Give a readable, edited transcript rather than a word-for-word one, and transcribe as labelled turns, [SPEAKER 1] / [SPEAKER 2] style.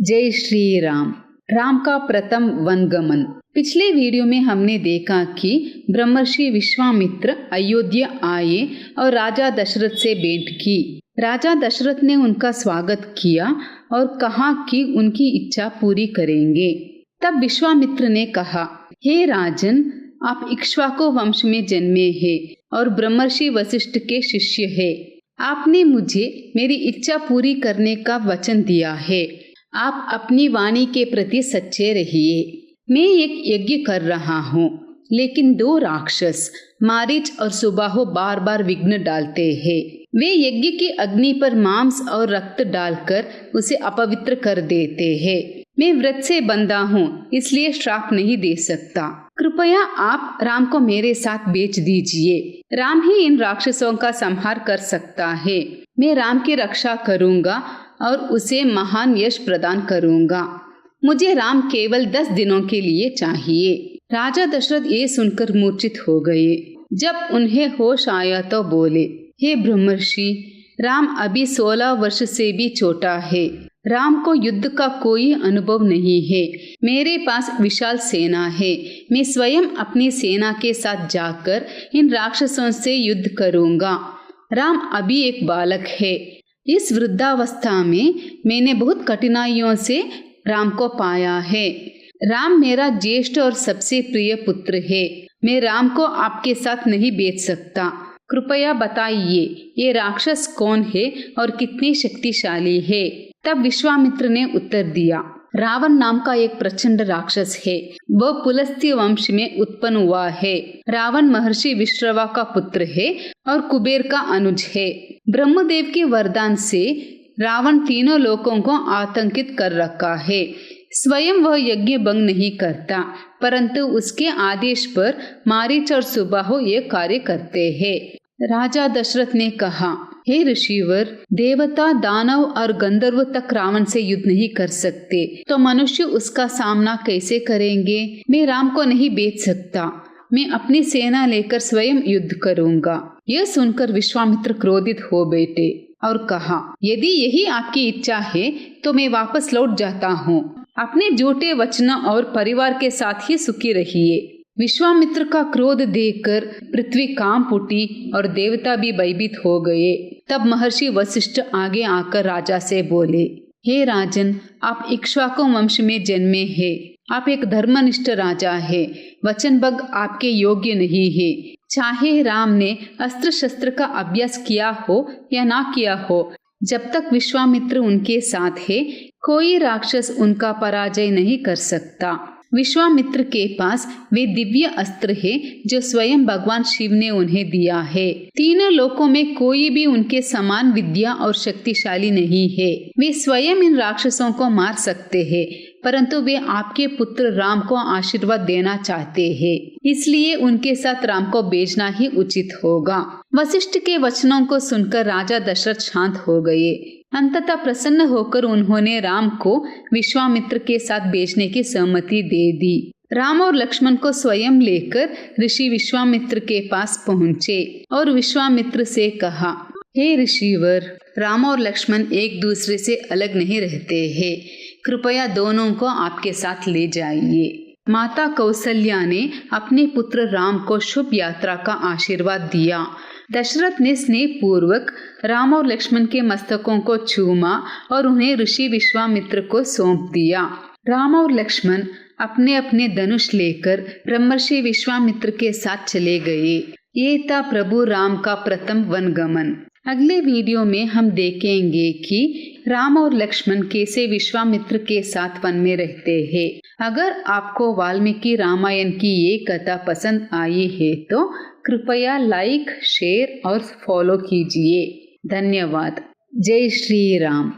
[SPEAKER 1] जय श्री राम। राम का प्रथम वनगमन। पिछले वीडियो में हमने देखा कि ब्रह्मर्षि विश्वामित्र अयोध्या आए और राजा दशरथ से भेंट की। राजा दशरथ ने उनका स्वागत किया और कहा कि उनकी इच्छा पूरी करेंगे। तब विश्वामित्र ने कहा, हे राजन, आप इक्ष्वाकु वंश में जन्मे हैं और ब्रह्मर्षि वशिष्ठ के शिष्य हैं। आपने मुझे मेरी इच्छा पूरी करने का वचन दिया है। आप अपनी वाणी के प्रति सच्चे रहिए। मैं एक यज्ञ कर रहा हूँ, लेकिन दो राक्षस मारीच और सुबाहु बार बार विघ्न डालते हैं। वे यज्ञ की अग्नि पर मांस और रक्त डालकर उसे अपवित्र कर देते हैं। मैं व्रत से बंधा हूँ, इसलिए श्राप नहीं दे सकता। कृपया आप राम को मेरे साथ भेज दीजिए। राम ही इन राक्षसों का संहार कर सकता है। मैं राम की रक्षा करूँगा और उसे महान यश प्रदान करूँगा। मुझे राम केवल 10 दिनों के लिए चाहिए। राजा दशरथ ये सुनकर मूर्छित हो गए। जब उन्हें होश आया तो बोले, हे ब्रह्मर्षि, राम अभी 16 वर्ष से भी छोटा है। राम को युद्ध का कोई अनुभव नहीं है। मेरे पास विशाल सेना है। मैं स्वयं अपनी सेना के साथ जाकर इन राक्षसों से युद्ध करूँगा। राम अभी एक बालक है। इस वृद्धावस्था में मैंने बहुत कठिनाइयों से राम को पाया है। राम मेरा ज्येष्ठ और सबसे प्रिय पुत्र है। मैं राम को आपके साथ नहीं भेज सकता। कृपया बताइए, ये राक्षस कौन है और कितनी शक्तिशाली है? तब विश्वामित्र ने उत्तर दिया, रावण नाम का एक प्रचंड राक्षस है। वह पुलस्त्य वंश में उत्पन्न हुआ है। रावण महर्षि विश्रवा का पुत्र है और कुबेर का अनुज है। ब्रह्मदेव के वरदान से रावण तीनों लोकों को आतंकित कर रखा है। स्वयं वह यज्ञ भंग नहीं करता, परंतु उसके आदेश पर मारीच और सुबाहु ये कार्य करते हैं। राजा दशरथ ने कहा, हे ऋषिवर, देवता, दानव और गंधर्व तक रावण से युद्ध नहीं कर सकते, तो मनुष्य उसका सामना कैसे करेंगे? मैं राम को नहीं भेज सकता। मैं अपनी सेना लेकर स्वयं युद्ध करूंगा। यह सुनकर विश्वामित्र क्रोधित हो बैठे और कहा, यदि यही आपकी इच्छा है तो मैं वापस लौट जाता हूँ। अपने झूठे वचनों और परिवार के साथ ही सुखी रहिए। विश्वामित्र का क्रोध देखकर पृथ्वी कांप उठी और देवता भी भयभीत हो गए। तब महर्षि वशिष्ठ आगे आकर राजा से बोले, हे राजन, आप इक्ष्वाकु वंश में जन्मे हैं। आप एक धर्मनिष्ठ राजा है। वचनभंग आपके योग्य नहीं है। चाहे राम ने अस्त्र शस्त्र का अभ्यास किया हो या ना किया हो, जब तक विश्वामित्र उनके साथ है, कोई राक्षस उनका पराजय नहीं कर सकता। विश्वामित्र के पास वे दिव्य अस्त्र है जो स्वयं भगवान शिव ने उन्हें दिया है। तीनों लोकों में कोई भी उनके समान विद्या और शक्तिशाली नहीं है। वे स्वयं इन राक्षसों को मार सकते हैं, परंतु वे आपके पुत्र राम को आशीर्वाद देना चाहते हैं, इसलिए उनके साथ राम को भेजना ही उचित होगा। वशिष्ठ के वचनों को सुनकर राजा दशरथ शांत हो गए। अंततः प्रसन्न होकर उन्होंने राम को विश्वामित्र के साथ भेजने की सहमति दे दी। राम और लक्ष्मण को स्वयं लेकर ऋषि विश्वामित्र के पास पहुँचे और विश्वामित्र से कहा, हे ऋषिवर, राम और लक्ष्मण एक दूसरे से अलग नहीं रहते हैं। कृपया दोनों को आपके साथ ले जाइए। माता कौसल्या ने अपने पुत्र राम को शुभ यात्रा का आशीर्वाद दिया। दशरथ ने स्नेह पूर्वक राम और लक्ष्मण के मस्तकों को चूमा और उन्हें ऋषि विश्वामित्र को सौंप दिया। राम और लक्ष्मण अपने अपने धनुष लेकर ब्रह्मर्षि विश्वामित्र के साथ चले गए। ये था प्रभु राम का प्रथम वनगमन। अगले वीडियो में हम देखेंगे कि राम और लक्ष्मण कैसे विश्वामित्र के साथ वन में रहते हैं। अगर आपको वाल्मीकि रामायण की ये कथा पसंद आई है तो कृपया लाइक, शेयर और फॉलो कीजिए। धन्यवाद। जय श्री राम।